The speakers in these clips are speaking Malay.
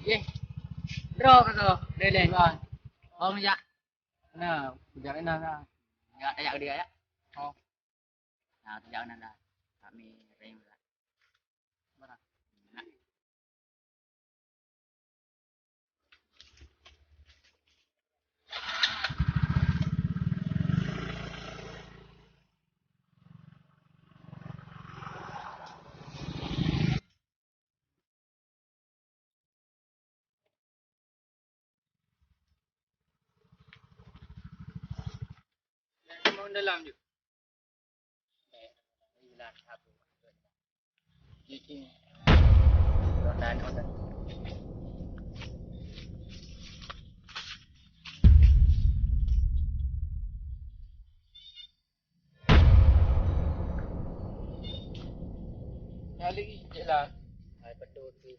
Ye, draw ka ko. Dele. Oh, ya. Nah, jangan na. Ya, ayak dia ya. Oh. Nah, jangan na. Kami rem lah. Mana? Mau dalam je. Hilang satu. Cici. Rondan otak. Kali je lah. Hai betul tu.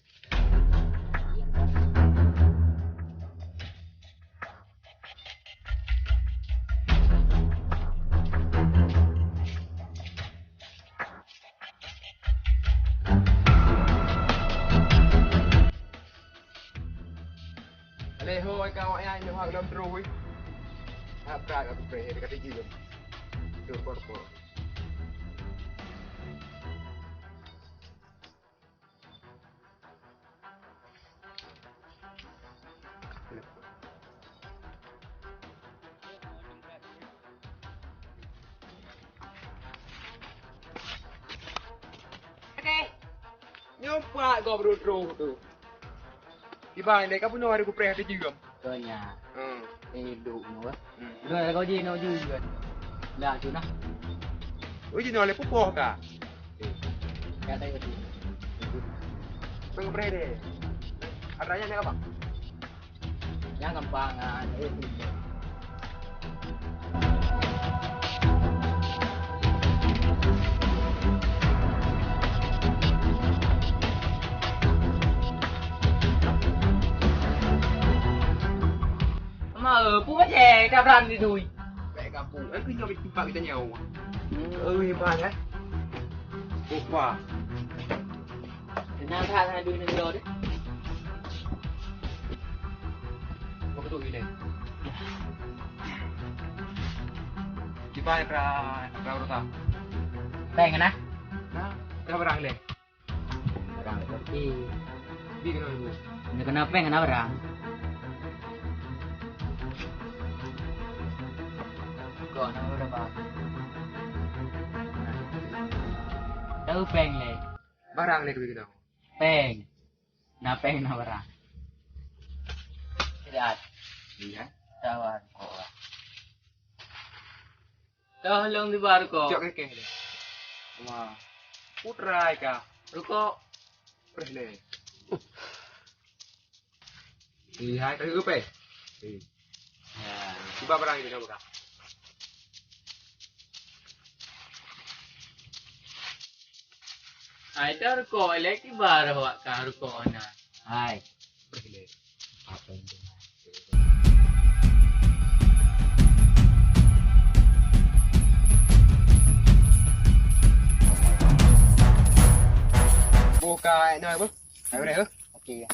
Leho ai kau ai ni hak dalam terus. Apa aku pray dekat tinggi tu. Tu korpo. Okey. Nyompa kau berdua tu. Di bang ni kau punya hari aku pray hati juga. Tanya. Hmm. Hidup nu. Dah kau je no juga. Dah tu nah. Uji no le pupoh ka. Kata itu. Peng pray deh. Aranya ni apa? Yang gampangan itu. Mà ở cũng có thể cà rằn đi đùi. Baik kampung. Aku nyoba tempat kita nyawa. Hebat eh. Pupa. Nào tha đùi này rồi đấy. Kau betul gila. Di bang pra urut. Pengen á. Nah, dah berang le. Barang seperti Bi kena dulu. ini kenapa pengen barang? Kok nak udah pak? Tahu peng le. Barang le kita. Peng. Na peng na barang. Tidak. Iya. Tawar ko. Dah long di bar ko. Jok keke le. Wah. Putrai ka. Ruko. Pres le. Iya, kau upe. Ya. Cuba barang ini coba. Ai tar ko le ki bar ho ka ruko na. Hai. Pres le. Apa ini? Buka nơi bức. Ở đây bức. Okey.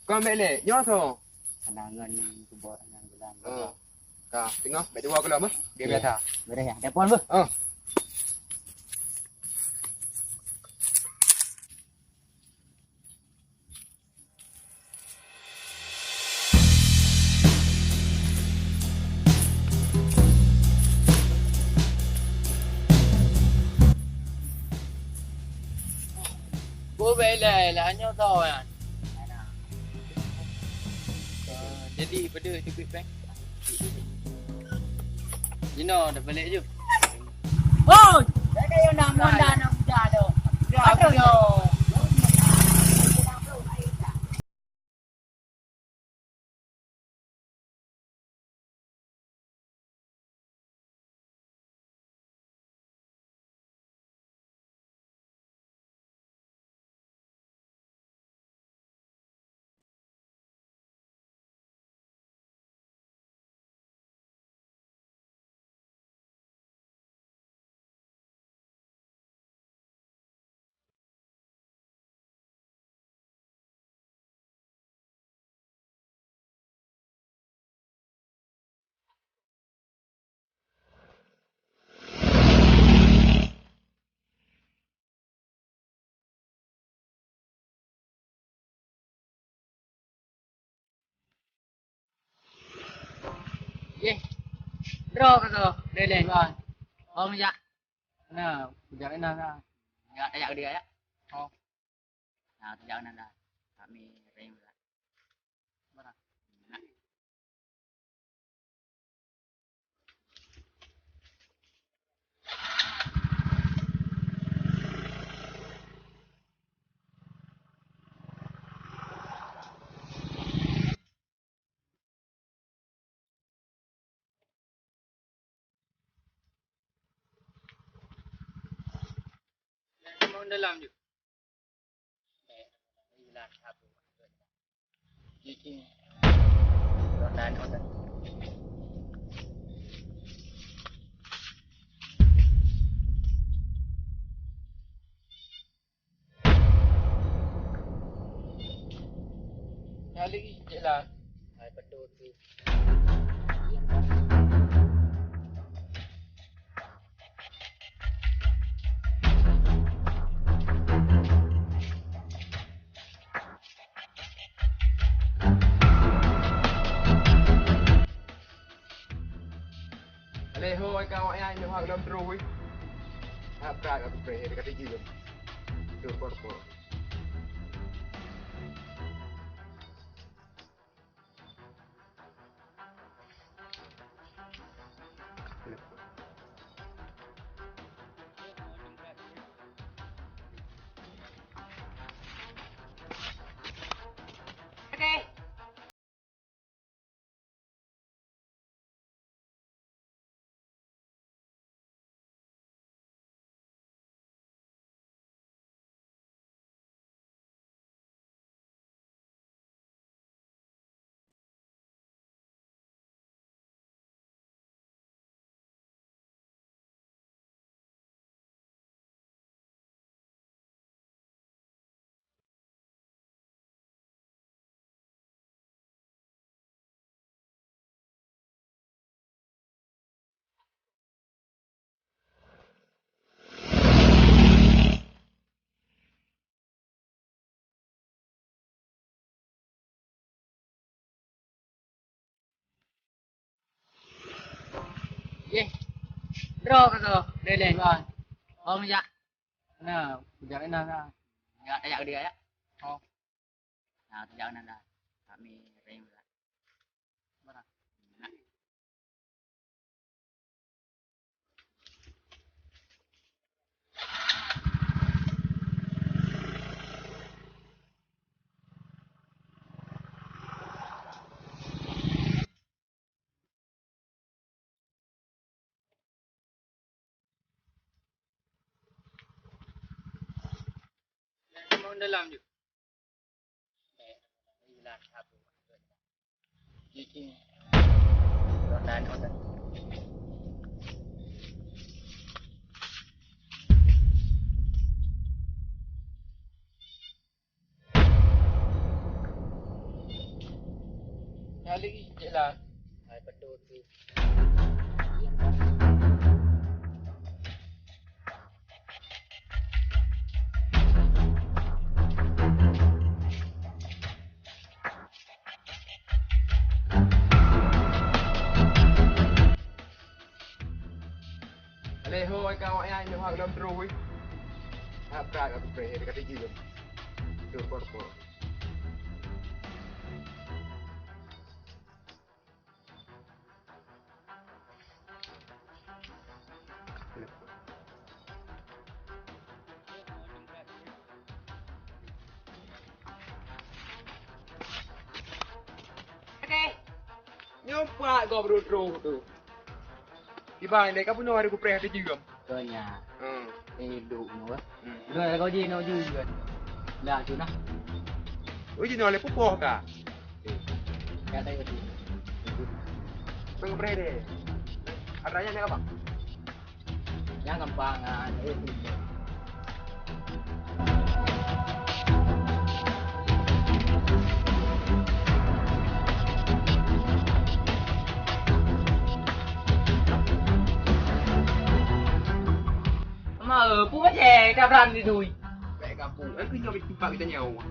Con mẹ le, nhớ thôi. Kenangan buat angan bulan. Ka, tengok. Baik dua kalau bức. Dia biasa. Beres ya. Telepon bu. Bố về lề là nhau thôi à. Jadi pada cukup bank. Dino dah balik je. Oh, dah kayo nang monda nang dado. Grabe. Ye. Draw kagak Dele. Oh ya. Nah, kujak na. Ya ayak dia ya. Oh. Nah, kujak na dah. Kami ring lah. Mana? Nah. Mau dalam je. Hilang satu. Jadi, rondan. Nyali je lah. Hai betul tu. Thôi cao ai nhưng hoạt động rồi pra ka pre ka tigi yum tu corpo Okay. Ye. Draw kagak Dele. Oh ya. Nah, kujak na. Ya ayak dia ya. Oh. Nah, kujak na dah. Kami ring lah. Mana? Nah. Mau dalam je. Hilang satu. Jadi, rondan. Nyali je lah. Hai betul tu. thôi cao ai nhưng hoạt động rồi pra ka pre ka tigi yum tu corpo Okay. nhưng pa go bro tu Iba này các punya hari ku pre tigi yum Kanya. Hidup no. Rồi có gì nó dư rồi. Là chú nào. oi jino le pupo ka Cái đây thì peng pre de adanya ne apa yang gampang itu. Mà ở Phú Quốc về cà ranh đi thôi. Mẹ kampung cứ nyoba timpa kita nyawa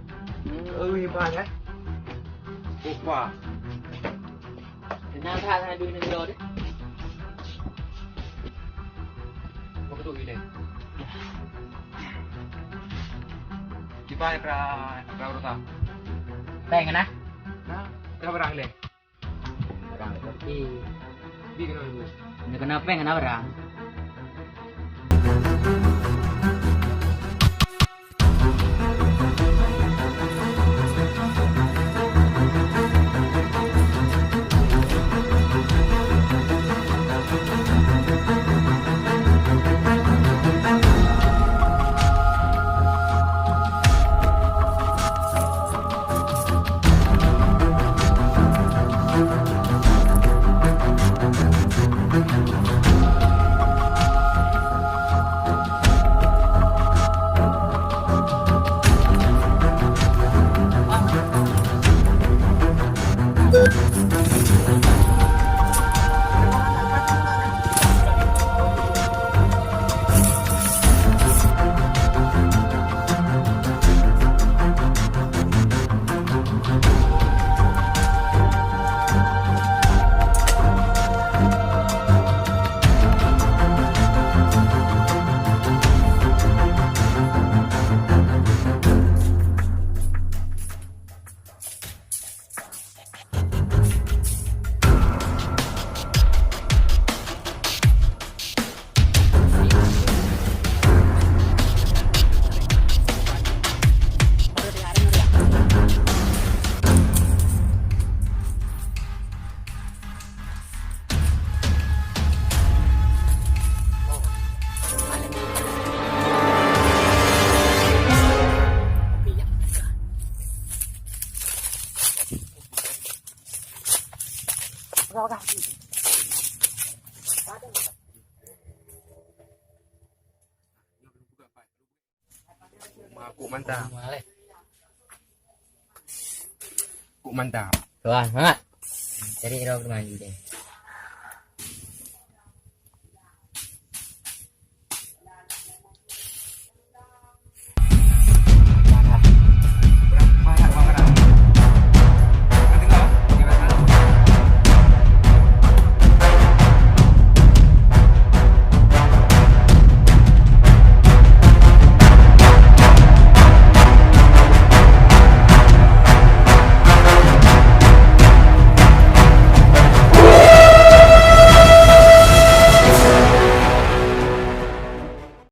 hebat kan Pupa Nah, tak dulu ni dulu. Mau ketuk ini. Gimana pra urusan? Teng nah. Nah, dah berang le. Barang tapi Bi kena ibu. ini kenapa yang kenapa barang? Aku mantap. Boleh. Aku mantap. Tuan, semangat. Cari rok maju deh.